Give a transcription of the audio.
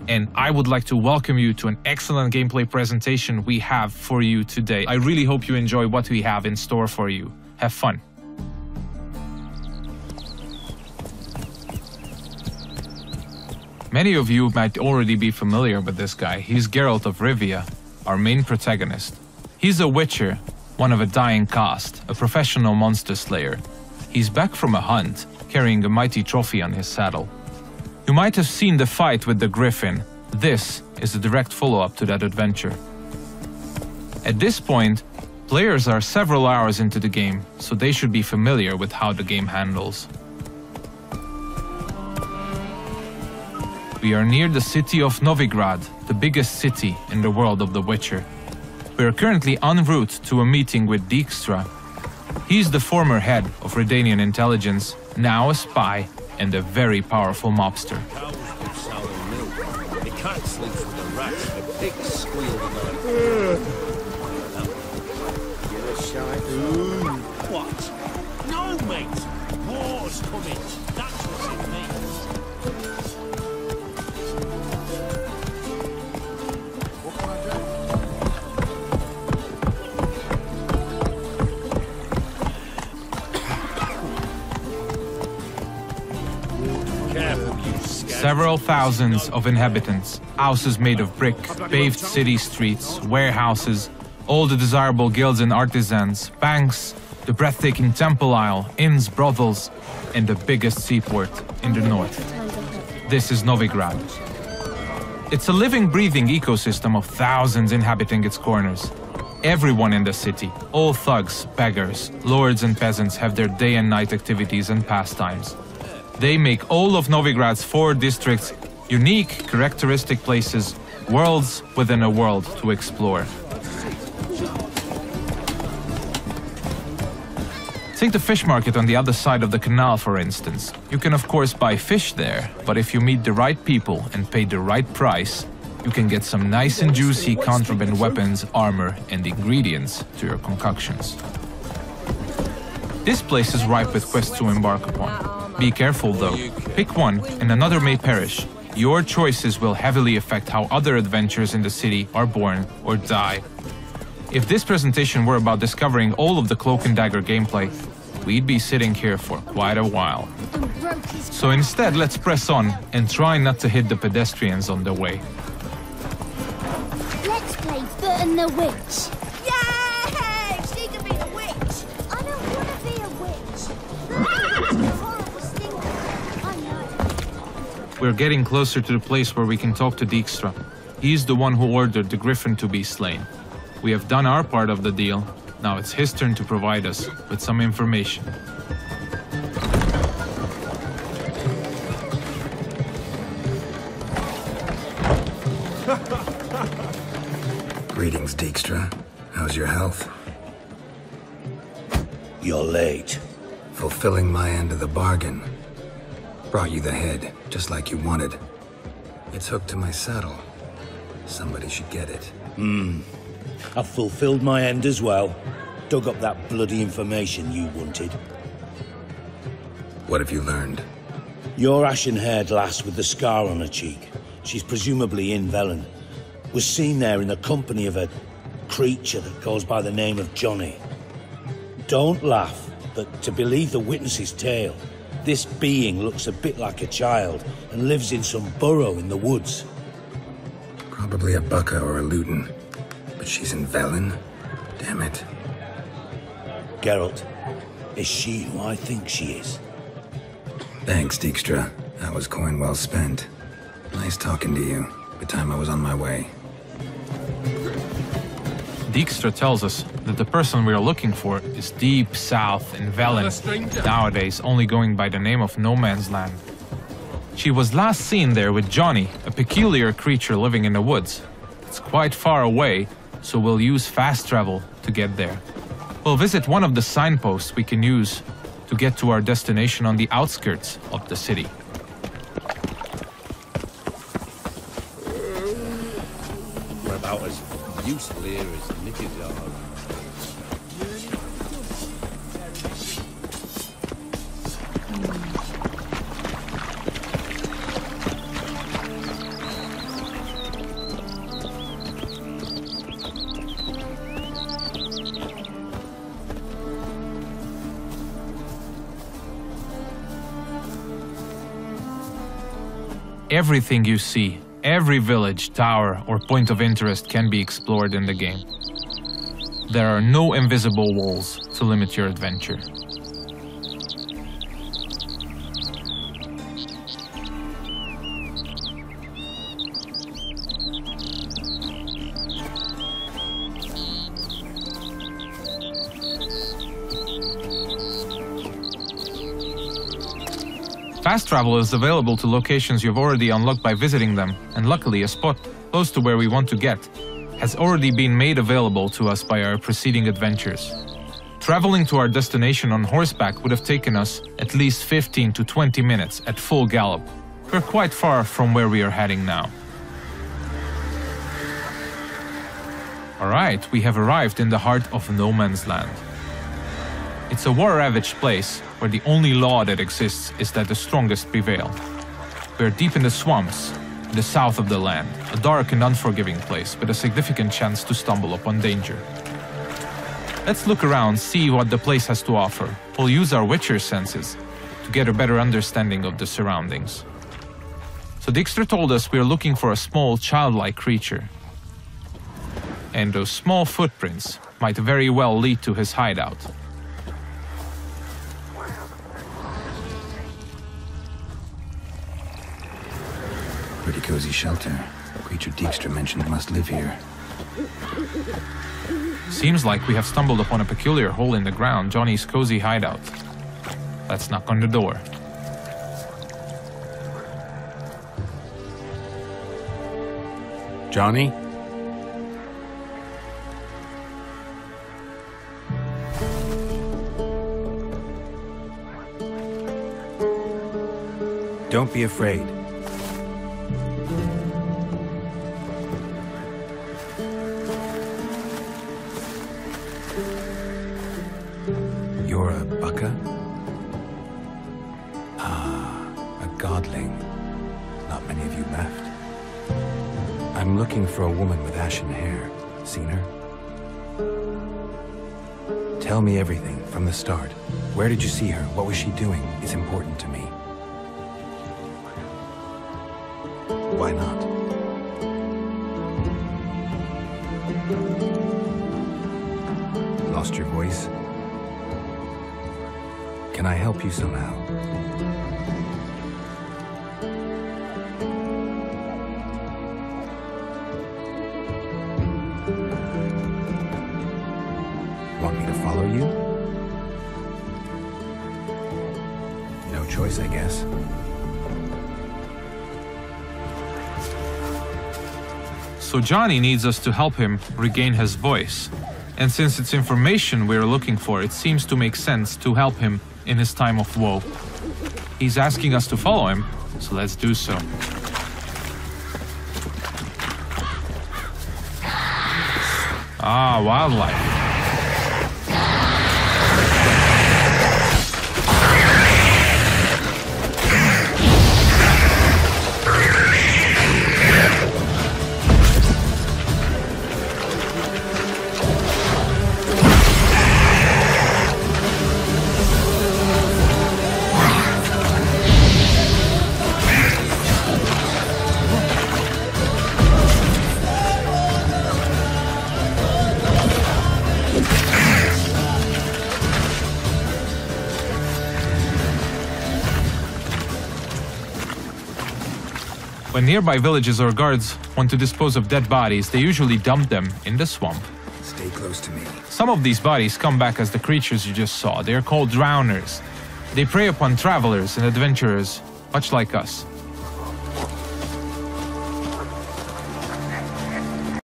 and I would like to welcome you to an excellent gameplay presentation we have for you today. I really hope you enjoy what we have in store for you. Have fun. Many of you might already be familiar with this guy. He's Geralt of Rivia, our main protagonist. He's a witcher, one of a dying caste, a professional monster slayer. He's back from a hunt, carrying a mighty trophy on his saddle. You might have seen the fight with the griffin. This is a direct follow-up to that adventure. At this point, players are several hours into the game, so they should be familiar with how the game handles. We are near the city of Novigrad, the biggest city in the world of The Witcher. We are currently en route to a meeting with Dijkstra. He's the former head of Redanian intelligence, now a spy and a very powerful mobster. Cows give sour milk. The cat sleeps with the rats. The pigs squeal tonight. You're a shy. What? No, mate. War's coming. That's what it means. What can I do? Careful, you scab. Several thousands of inhabitants, houses made of brick, paved city streets, warehouses, all the desirable guilds and artisans, banks, the breathtaking temple isle, inns, brothels, and the biggest seaport in the north. This is Novigrad. It's a living, breathing ecosystem of thousands inhabiting its corners. Everyone in the city, all thugs, beggars, lords and peasants have their day and night activities and pastimes. They make all of Novigrad's 4 districts unique, characteristic places, worlds within a world to explore. Take the fish market on the other side of the canal, for instance. You can of course buy fish there, but if you meet the right people and pay the right price, you can get some nice and juicy contraband weapons, armor, and ingredients to your concoctions. This place is ripe with quests to embark upon. Be careful though. Pick one and another may perish. Your choices will heavily affect how other adventures in the city are born or die. If this presentation were about discovering all of the Cloak and Dagger gameplay, we'd be sitting here for quite a while. So instead, let's press on and try not to hit the pedestrians on the way. Let's play Foot and the Witch. Yay! She can be a witch. I don't want to be a witch. Horrible stinker. I know. We're getting closer to the place where we can talk to Dijkstra. He's the one who ordered the griffin to be slain. We have done our part of the deal. Now it's his turn to provide us with some information. Greetings, Dijkstra. How's your health? You're late. Fulfilling my end of the bargain. Brought you the head, just like you wanted. It's hooked to my saddle. Somebody should get it. I've fulfilled my end as well. Dug up that bloody information you wanted. What have you learned? Your ashen-haired lass with the scar on her cheek, she's presumably in Velen, was seen there in the company of a creature that goes by the name of Johnny. Don't laugh, but to believe the witness's tale, this being looks a bit like a child and lives in some burrow in the woods. Probably a Bucca or a Luton. But she's in Velen? Damn it. Geralt, is she who I think she is? Thanks, Dijkstra. That was coin well spent. Nice talking to you. Good time I was on my way. Dijkstra tells us that the person we are looking for is deep south in Velen, nowadays only going by the name of No Man's Land. She was last seen there with Johnny, a peculiar creature living in the woods. It's quite far away, so we'll use fast travel to get there. We'll visit one of the signposts we can use to get to our destination on the outskirts of the city. We're about as useful here as Nicky's are. Everything you see, every village, tower, or point of interest can be explored in the game. There are no invisible walls to limit your adventure. Fast travel is available to locations you've already unlocked by visiting them, and luckily a spot close to where we want to get has already been made available to us by our preceding adventures. Traveling to our destination on horseback would have taken us at least 15 to 20 minutes at full gallop. We're quite far from where we are heading now. Alright, we have arrived in the heart of no man's land. It's a war-ravaged place where the only law that exists is that the strongest prevail. We're deep in the swamps, in the south of the land, a dark and unforgiving place with a significant chance to stumble upon danger. Let's look around, see what the place has to offer. We'll use our Witcher senses to get a better understanding of the surroundings. So Dijkstra told us we are looking for a small, childlike creature. And those small footprints might very well lead to his hideout. Pretty cozy shelter. The creature Dijkstra mentioned must live here. Seems like we have stumbled upon a peculiar hole in the ground, Johnny's cozy hideout. Let's knock on the door. Johnny? Don't be afraid. You're a bucka? Ah, a godling. Not many of you left. I'm looking for a woman with ashen hair. Seen her? Tell me everything from the start. Where did you see her? What was she doing? It's important to me. Why not? Lost your voice? Can I help you somehow? Want me to follow you? No choice, I guess. So Johnny needs us to help him regain his voice. And since it's information we're looking for, it seems to make sense to help him in his time of woe. He's asking us to follow him, so let's do so. Ah, wildlife. When nearby villages or guards want to dispose of dead bodies, they usually dump them in the swamp. Stay close to me. Some of these bodies come back as the creatures you just saw. They are called drowners. They prey upon travelers and adventurers, much like us.